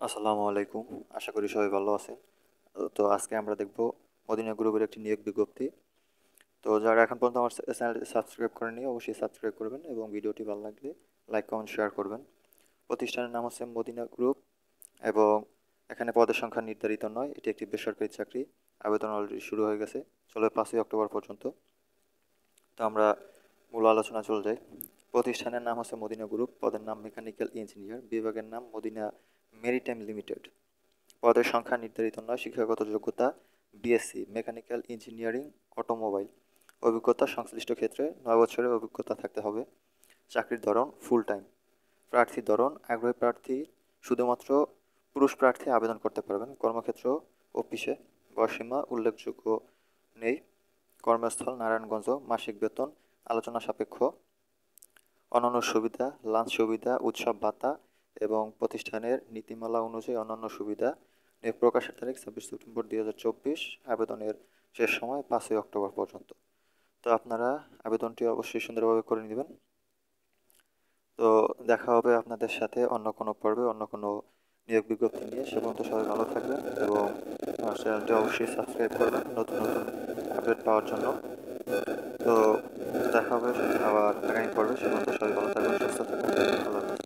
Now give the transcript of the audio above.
আসসালামু আলাইকুম। আশা করি সবাই ভালো আছেন। তো আজকে আমরা দেখব মদিনা গ্রুপের একটি নিয়োগ বিজ্ঞপ্তি। তো যারা এখন পর্যন্ত আমার চ্যানেলটি সাবস্ক্রাইব করেননি অবশ্যই সাবস্ক্রাইব করবেন এবং ভিডিওটি ভালো লাগলে লাইক কমেন্ট শেয়ার করবেন। প্রতিষ্ঠানের নাম হচ্ছে মদিনা গ্রুপ এবং এখানে পদের সংখ্যা নির্ধারিত নয়, এটি একটি বেসরকারি চাকরি। আবেদন অলরেডি শুরু হয়ে গেছে, চলবে 5ই অক্টোবর পর্যন্ত। তো আমরা মূল আলোচনা চলে যাই। প্রতিষ্ঠানের নাম হচ্ছে মদিনা গ্রুপ, পদের নাম মেকানিক্যাল ইঞ্জিনিয়ার, বিভাগের নাম মদিনা মেরিটাইম লিমিটেড। পদের সংখ্যা নির্ধারিত নয়। শিক্ষাগত যোগ্যতা বিএসসি মেকানিক্যাল ইঞ্জিনিয়ারিং অটোমোবাইল। অভিজ্ঞতা সংশ্লিষ্ট ক্ষেত্রে 9 বছরের অভিজ্ঞতা থাকতে হবে। চাকরির ধরন ফুল টাইম। প্রার্থীর ধরন আগ্রহী প্রার্থী শুধুমাত্র পুরুষ প্রার্থী আবেদন করতে পারবেন। কর্মক্ষেত্র অফিসে। বয়সীমা উল্লেখযোগ্য নেই। কর্মস্থল নারায়ণগঞ্জ। মাসিক বেতন আলোচনা সাপেক্ষ। অন্যান্য সুবিধা লাঞ্চ সুবিধা, উৎসব ভাতা এবং প্রতিষ্ঠানের নীতিমালা অনুযায়ী অন্যান্য সুবিধা। নিয়োগ প্রকাশের তারিখ 26 সেপ্টেম্বর 2024। আবেদনের শেষ সময় 5ই অক্টোবর পর্যন্ত। তো আপনারা আবেদনটি অবশ্যই সুন্দরভাবে করে নেবেন। তো দেখা হবে আপনাদের সাথে অন্য কোনো পর্বে অন্য কোনো নিয়োগ বিজ্ঞপ্তি নিয়ে। সে পর্যন্ত সবাই ভালো থাকবেন এবং আমার চ্যানেলটি অবশ্যই সাবস্ক্রাইব করবেন নতুন নতুন আপডেট পাওয়ার জন্য। তো দেখা হবে আবার আগামী পর্বে। সে পর্যন্ত সবাই ভালো থাকবেন, সুস্থ থাকবেন। আল্লাহ হাফেজ।